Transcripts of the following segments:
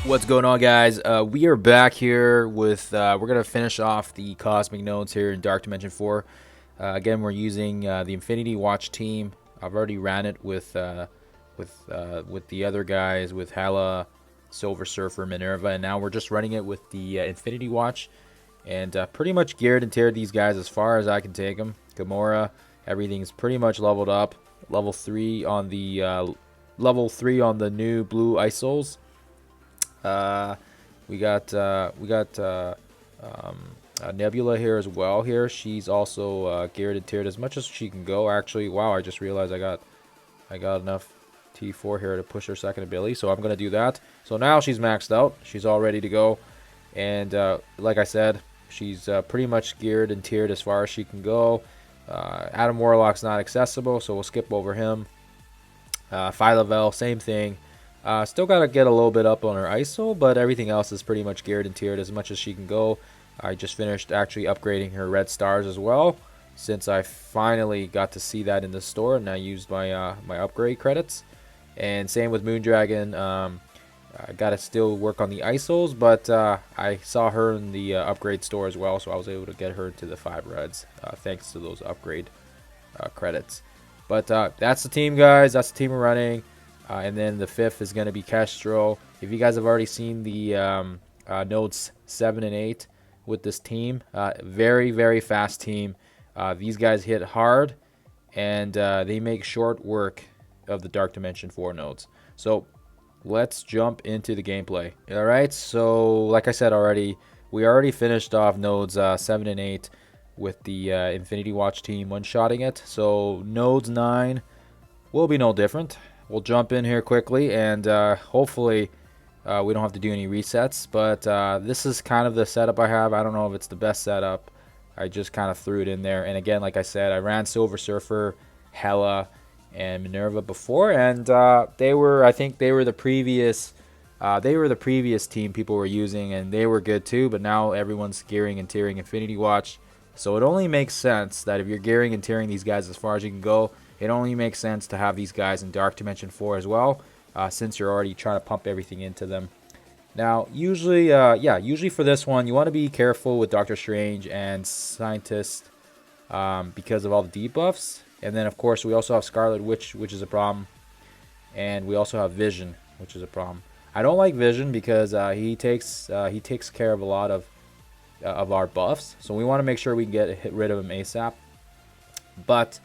What's going on, guys? We are back here with we're gonna finish off the cosmic nodes here in Dark Dimension 4. Again, we're using the Infinity Watch team. I've already ran it with the other guys, with Hala, Silver Surfer, Minerva, and now we're just running it with the Infinity Watch. And pretty much geared and tiered these guys as far as I can take them. Gamora, everything's pretty much leveled up. Level 3 on the new blue Isols. We got Nebula here as well. Here, she's also geared and tiered as much as she can go. Actually, wow! I just realized I got enough T4 here to push her second ability, so I'm gonna do that. So now she's maxed out. She's all ready to go, and like I said, she's pretty much geared and tiered as far as she can go. Adam Warlock's not accessible, so we'll skip over him. Phylavel, same thing. Still got to get a little bit up on her ISO, but everything else is pretty much geared and tiered as much as she can go. I just finished actually upgrading her red stars as well, since I finally got to see that in the store, and I used my my upgrade credits. And same with Moondragon. I got to still work on the ISOs, but I saw her in the upgrade store as well, so I was able to get her to the 5 reds thanks to those upgrade credits. But that's the team, guys. That's the team we're running. And then the 5th is going to be Kestrel. If you guys have already seen the nodes 7 and 8 with this team, very, very fast team. These guys hit hard, and they make short work of the Dark Dimension 4 nodes. So let's jump into the gameplay. All right, so like I said already, we already finished off nodes 7 and 8 with the Infinity Watch team one-shotting it. So nodes 9 will be no different. We'll jump in here quickly, and hopefully we don't have to do any resets. But this is kind of the setup I have. I don't know if it's the best setup. I just kind of threw it in there. And again, like I said, I ran Silver Surfer, Hela, and Minerva before, and I think they were the previous team people were using, and they were good too. But now everyone's gearing and tiering Infinity Watch, so it only makes sense that if you're gearing and tiering these guys as far as you can go, it only makes sense to have these guys in Dark Dimension 4 as well, since you're already trying to pump everything into them. Now, usually for this one, you want to be careful with Doctor Strange and Scientist because of all the debuffs. And then, of course, we also have Scarlet Witch, which is a problem. And we also have Vision, which is a problem. I don't like Vision because he takes care of a lot of our buffs. So we want to make sure we can get rid of him ASAP. But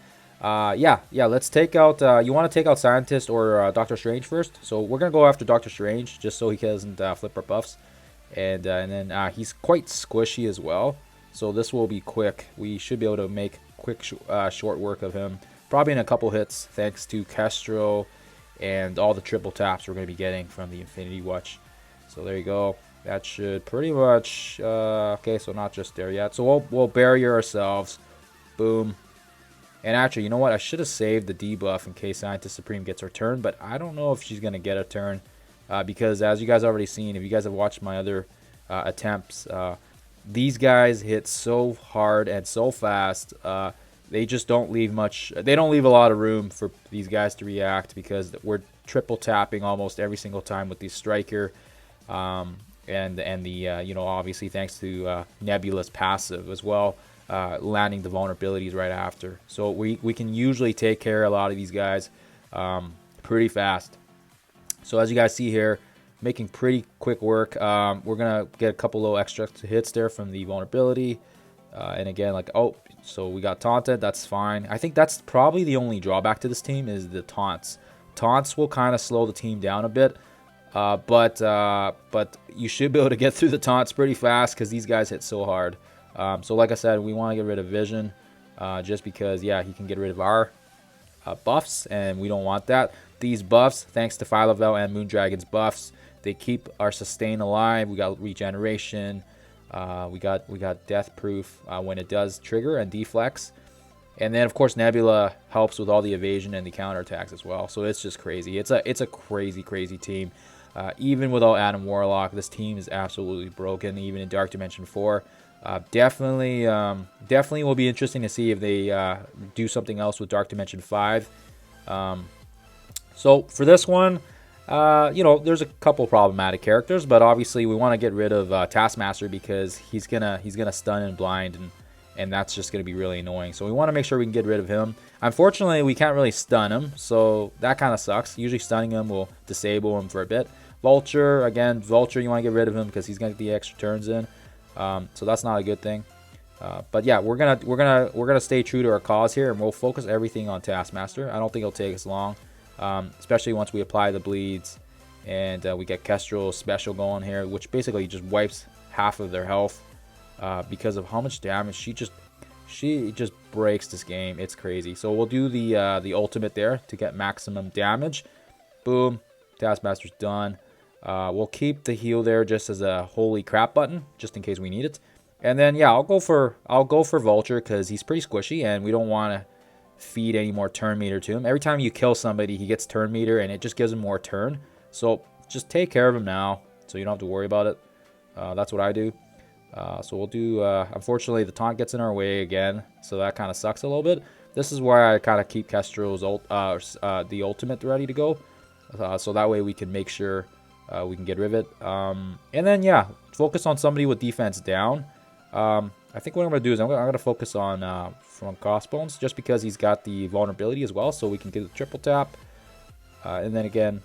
yeah, let's take out, you want to take out Scientist or Doctor Strange first. So we're going to go after Doctor Strange just so he doesn't flip our buffs. And then he's quite squishy as well. So this will be quick. We should be able to make quick short work of him. Probably in a couple hits thanks to Kestrel and all the triple taps we're going to be getting from the Infinity Watch. So there you go. That should pretty much, okay, so not just there yet. So we'll barrier ourselves. Boom. And actually, you know what? I should have saved the debuff in case Scientist Supreme gets her turn, but I don't know if she's going to get a turn because as you guys already seen, if you guys have watched my other attempts, these guys hit so hard and so fast. They just don't leave much. They don't leave a lot of room for these guys to react because we're triple tapping almost every single time with the Striker, and the you know, obviously thanks to Nebula's passive as well. Landing the vulnerabilities right after. So we can usually take care of a lot of these guys pretty fast. So as you guys see here, making pretty quick work. We're going to get a couple little extra hits there from the vulnerability. And again, like, oh, so we got taunted. That's fine. I think that's probably the only drawback to this team is the taunts. Taunts will kind of slow the team down a bit. But you should be able to get through the taunts pretty fast because these guys hit so hard. So like I said, we want to get rid of Vision just because, yeah, he can get rid of our buffs, and we don't want that. These buffs, thanks to Phylavel and Moondragon's buffs, they keep our sustain alive. We got regeneration. We got death proof when it does trigger and deflex. And then, of course, Nebula helps with all the evasion and the counterattacks as well. So it's just crazy. It's a crazy, crazy team. Even without Adam Warlock, this team is absolutely broken, even in Dark Dimension 4. Definitely will be interesting to see if they do something else with Dark Dimension 5. So for this one, You know, there's a couple problematic characters, but obviously we want to get rid of Taskmaster because he's gonna stun and blind, and that's just gonna be really annoying. So we want to make sure we can get rid of him. Unfortunately, we can't really stun him, so that kind of sucks. Usually stunning him will disable him for a bit. Vulture, again, Vulture, you want to get rid of him because he's gonna get the extra turns in. So that's not a good thing. But yeah, we're gonna stay true to our cause here, and we'll focus everything on Taskmaster. I don't think it'll take us long, especially once we apply the bleeds and we get Kestrel's special going here, which basically just wipes half of their health because of how much damage she just breaks this game. It's crazy. So we'll do the ultimate there to get maximum damage. Boom, Taskmaster's done. We'll keep the heal there just as a holy crap button, just in case we need it. And then yeah, I'll go for Vulture because he's pretty squishy, and we don't want to feed any more turn meter to him. Every time you kill somebody, he gets turn meter, and it just gives him more turn. So just take care of him now, so you don't have to worry about it. That's what I do. So we'll do. Unfortunately, the taunt gets in our way again, so that kind of sucks a little bit. This is why I kind of keep Kestrel's the ultimate ready to go, so that way we can make sure we can get rid of it. And then yeah, focus on somebody with defense down. I think what I'm going to do is I'm going to focus on from Crossbones, just because he's got the vulnerability as well, so we can get the triple tap. And then again,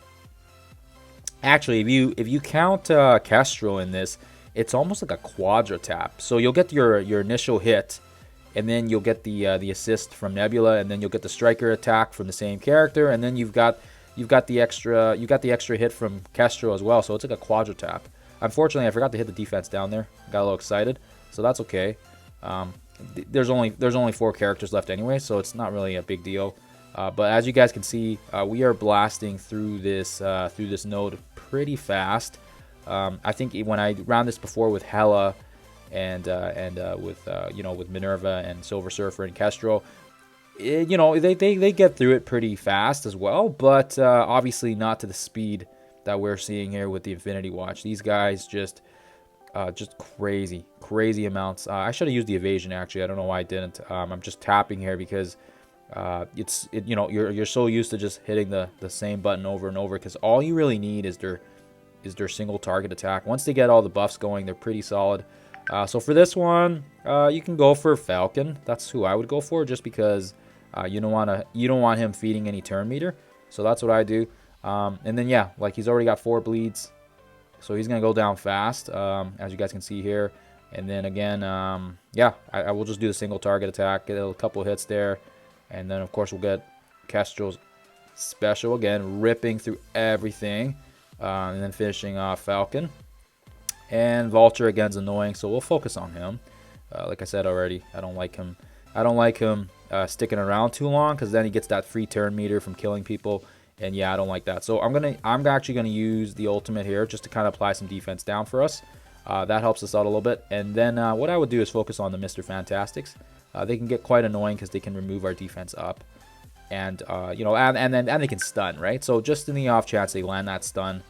actually, if you count Kestrel in this, it's almost like a quadra tap. So you'll get your initial hit, and then you'll get the assist from Nebula, and then you'll get the striker attack from the same character, and then you've got the extra hit from Kestrel as well. So it's like a quadra tap. Unfortunately, I forgot to hit the defense down there. Got a little excited, so that's okay. There's only 4 characters left anyway, so it's not really a big deal. But as you guys can see, we are blasting through this node pretty fast. I think when I ran this before with Hela and with Minerva and Silver Surfer and Kestrel, they get through it pretty fast as well, but obviously not to the speed that we're seeing here with the Infinity Watch. These guys just crazy amounts. I should have used the evasion, actually. I don't know why I didn't. I'm just tapping here because you're so used to just hitting the same button over and over, because all you really need is their single target attack. Once they get all the buffs going, they're pretty solid. So for this one, you can go for Falcon. That's who I would go for, just because you don't want him feeding any turn meter. So that's what I do. And then yeah, like he's already got 4 bleeds, so he's gonna go down fast, as you guys can see here. And then again, yeah, I will just do the single target attack, get a couple hits there, and then of course we'll get Kestrel's special again, ripping through everything, and then finishing off Falcon. And Vulture again is annoying, so we'll focus on him. Like I said already, I don't like him sticking around too long, because then he gets that free turn meter from killing people. And yeah, I don't like that. So I'm actually gonna use the ultimate here just to kind of apply some defense down for us. That helps us out a little bit. And then what I would do is focus on the Mr. Fantastics. They can get quite annoying because they can remove our defense up, and and they can stun, right? So just in the off chance they land that stun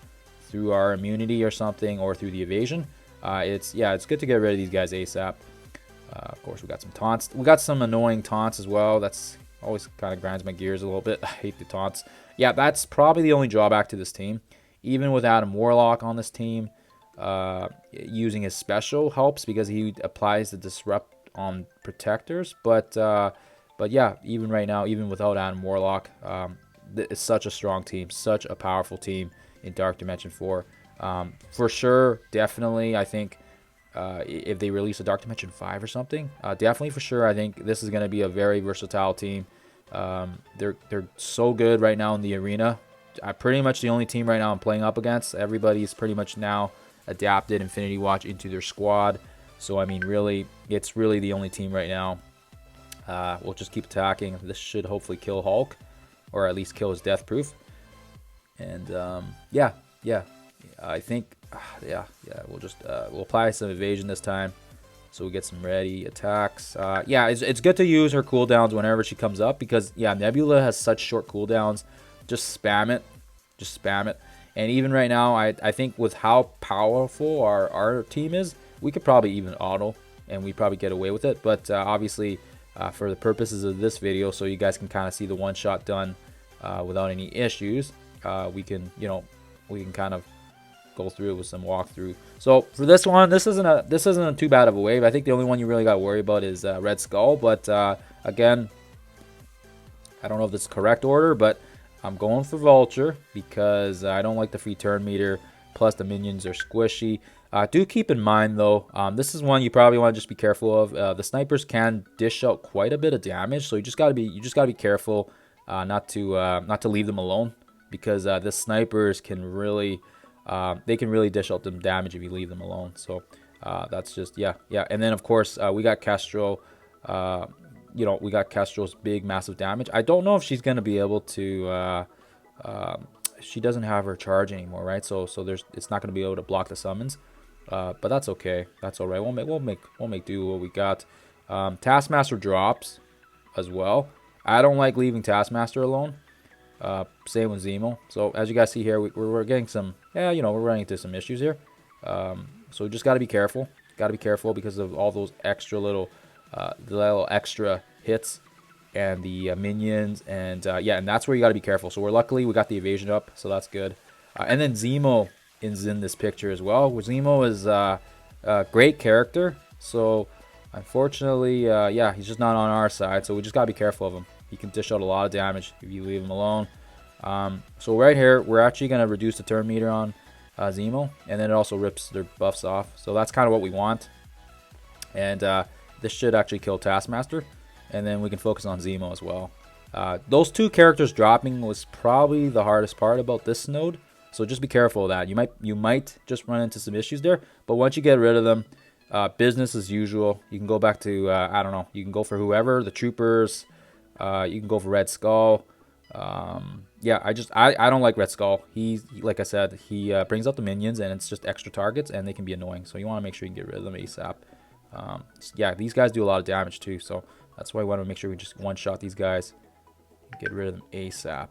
through our immunity or something, or through the evasion, it's good to get rid of these guys ASAP. Of course, we got some taunts. We got some annoying taunts as well. That's always kind of grinds my gears a little bit. I hate the taunts. Yeah, that's probably the only drawback to this team. Even with Adam Warlock on this team, using his special helps because he applies the disrupt on protectors. But yeah, even right now, even without Adam Warlock, it's such a strong team, such a powerful team in Dark Dimension 4. For sure, definitely, I think if they release a Dark Dimension 5 or something, definitely for sure, I think this is going to be a very versatile team. They're so good right now in the arena. Pretty much the only team right now I'm playing up against. Everybody's pretty much now adapted Infinity Watch into their squad. So I mean, really, it's really the only team right now. We'll just keep attacking. This should hopefully kill Hulk, or at least kill his death proof. And yeah, I think we'll just we'll apply some evasion this time, so we get some ready attacks. Yeah, it's good to use her cooldowns whenever she comes up, because yeah, Nebula has such short cooldowns. Just spam it. And even right now, I think with how powerful our team is, we could probably even auto, and we probably get away with it. But obviously, for the purposes of this video, so you guys can kind of see the one shot done without any issues, we can we can kind of go through it with some walkthrough. So for this one, this isn't a too bad of a wave. I think the only one you really got to worry about is Red Skull. But again, I don't know if this is correct order, but I'm going for Vulture because I don't like the free turn meter. Plus the minions are squishy. Do keep in mind though, this is one you probably want to just be careful of. The snipers can dish out quite a bit of damage, so you just gotta be careful not to leave them alone, because the snipers can really they can really dish out them damage if you leave them alone. So that's just yeah. And then of course we got Kestrel. We got Kestrel's big massive damage. I don't know if she's gonna be able to. She doesn't have her charge anymore, right? So it's not gonna be able to block the summons. But that's okay. That's all right. We'll make do with what we got. Taskmaster drops as well. I don't like leaving Taskmaster alone. Same with Zemo. So as you guys see here, we're getting some. Yeah, we're running into some issues here. So we just got to be careful. Got to be careful because of all those extra little extra hits and the minions, and and that's where you got to be careful. So we got the evasion up, so that's good. And then Zemo is in this picture as well. Zemo is a great character, so unfortunately, he's just not on our side. So we just gotta be careful of him. He can dish out a lot of damage if you leave him alone. So right here, we're actually gonna reduce the turn meter on Zemo, and then it also rips their buffs off. So that's kind of what we want. And this should actually kill Taskmaster, and then we can focus on Zemo as well. Those two characters dropping was probably the hardest part about this node. So just be careful of that. You might just run into some issues there, but once you get rid of them, business as usual. You can go back to I don't know. You can go for whoever, the troopers. You can go for Red Skull. I don't like Red Skull. Like I said, he brings out the minions, and it's just extra targets, and they can be annoying. So you want to make sure you can get rid of them ASAP. These guys do a lot of damage too, so that's why I want to make sure we just one-shot these guys, get rid of them ASAP.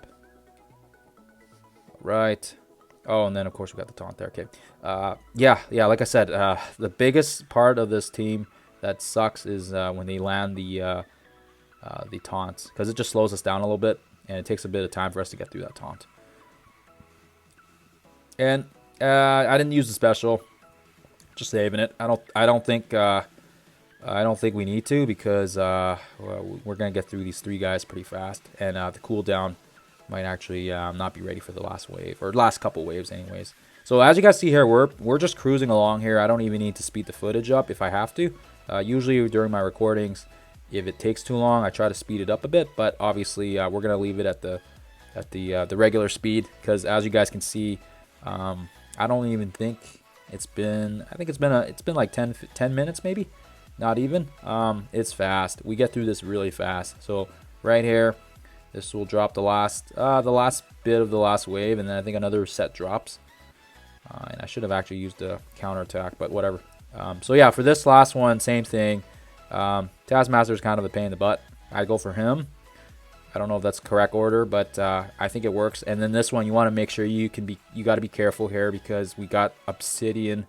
Right. Oh, and then of course we got the taunt there. Okay. Like I said, the biggest part of this team that sucks is when they land the taunts, because it just slows us down a little bit, and it takes a bit of time for us to get through that taunt. And I didn't use the special, just saving it. I don't think we need to, because we're gonna get through these three guys pretty fast, and the cooldown might actually not be ready for the last wave, or last couple waves anyways. So as you guys see here, we're just cruising along here. I don't even need to speed the footage up if I have to. Usually during my recordings, if it takes too long, I try to speed it up a bit, but obviously we're gonna leave it at the regular speed, because as you guys can see, I don't even think it's been, I think it's been like 10 minutes maybe, not even. It's fast. We get through this really fast. So right here, this will drop the last bit of the last wave, and then I think another set drops. And I should have actually used a counterattack, but whatever. So yeah, for this last one, same thing. Taskmaster is kind of a pain in the butt. I go for him. I don't know if that's correct order, but I think it works. And then this one, you want to make sure you got to be careful here, because we got Obsidian.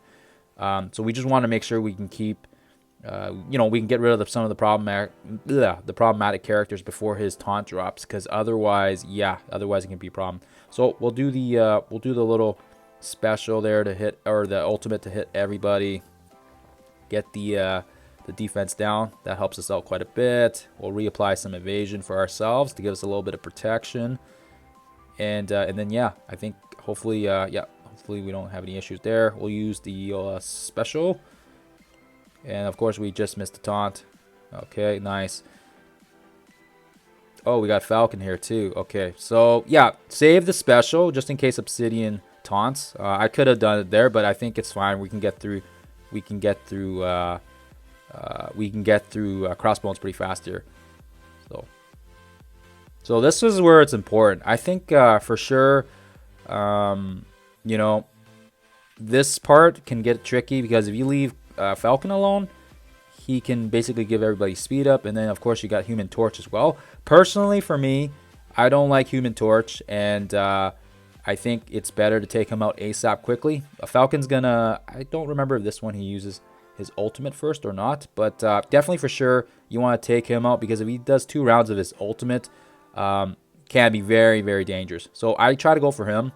So we just want to make sure we can keep. We can get rid of some of the problematic characters before his taunt drops, because otherwise it can be a problem. So we'll do the little special there to hit, or the ultimate to hit everybody. Get the defense down. That helps us out quite a bit. We'll reapply some evasion for ourselves to give us a little bit of protection, and then I think hopefully we don't have any issues there. We'll use the special. And of course we just missed the taunt. Okay, nice. Oh, we got Falcon here too. Okay, so yeah, save the special just in case Obsidian taunts. I could have done it there, but I think it's fine. We can get through Crossbones pretty fast here. So this is where it's important. I think for sure, this part can get tricky, because if you leave Falcon alone, he can basically give everybody speed up, and then of course you got Human Torch as well. Personally, for me, I don't like Human Torch, and I think it's better to take him out ASAP quickly. Falcon's gonna, I don't remember if this one he uses his ultimate first or not, but definitely for sure you want to take him out, because if he does 2 rounds of his ultimate, can be very, very dangerous. So I try to go for him,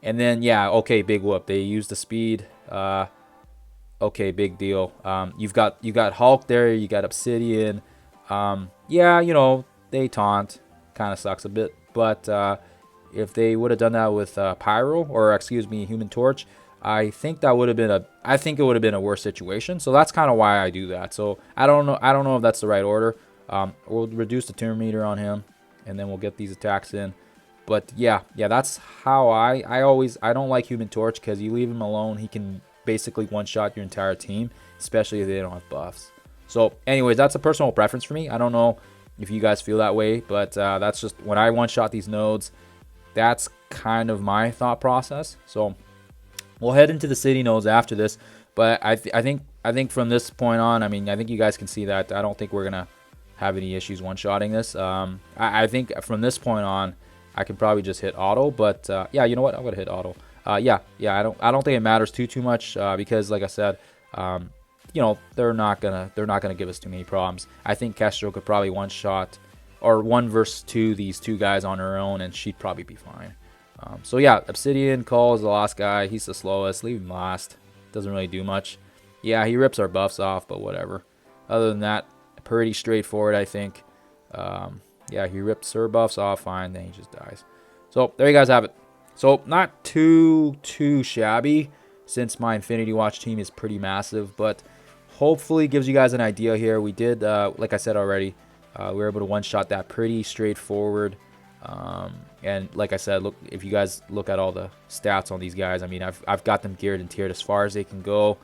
And then, yeah, okay, big whoop. They use the speed. Okay, big deal. You got Hulk there. You got Obsidian. Yeah, you know, they taunt. Kind of sucks a bit. But if they would have done that with Pyro, or excuse me, Human Torch, I think that would have been a worse situation. So that's kind of why I do that. So I don't know if that's the right order. We'll reduce the turn meter on him, and then we'll get these attacks in. But yeah, that's how I don't like Human Torch, because you leave him alone, he can basically one-shot your entire team, especially if they don't have buffs. So anyways, that's a personal preference for me. I don't know if you guys feel that way, but that's just when I one-shot these nodes, that's kind of my thought process. So we'll head into the city nodes after this, but I think from this point on, I mean, I think you guys can see that I don't think we're gonna have any issues one-shotting this. I think from this point on, I can probably just hit auto, but yeah, you know what? I'm gonna hit auto. Yeah. I don't think it matters too much because, like I said, you know, they're not gonna give us too many problems. I think Kestrel could probably one shot or 1 versus 2 these two guys on her own, and she'd probably be fine. So yeah, Obsidian Cole is the last guy. He's the slowest. Leave him last. Doesn't really do much. Yeah, he rips our buffs off, but whatever. Other than that, pretty straightforward, I think. Yeah, he rips her buffs off fine, then he just dies. So there you guys have it. So not too shabby, since my Infinity Watch team is pretty massive, but hopefully gives you guys an idea here. We did, like I said already, we were able to one-shot that pretty straightforward. And like I said, look, if you guys look at all the stats on these guys, I mean, I've got them geared and tiered as far as they can go.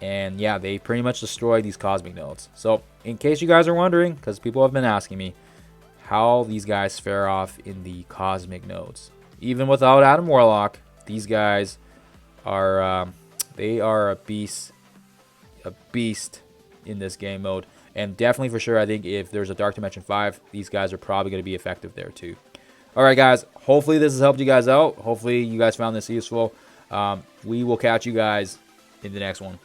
And yeah, they pretty much destroy these cosmic nodes. So in case you guys are wondering, because people have been asking me how these guys fare off in the cosmic nodes, even without Adam Warlock, these guys are they are a beast in this game mode. And definitely for sure, I think if there's a Dark Dimension 5, these guys are probably going to be effective there too. Alright guys, hopefully this has helped you guys out. Hopefully you guys found this useful. We will catch you guys in the next one.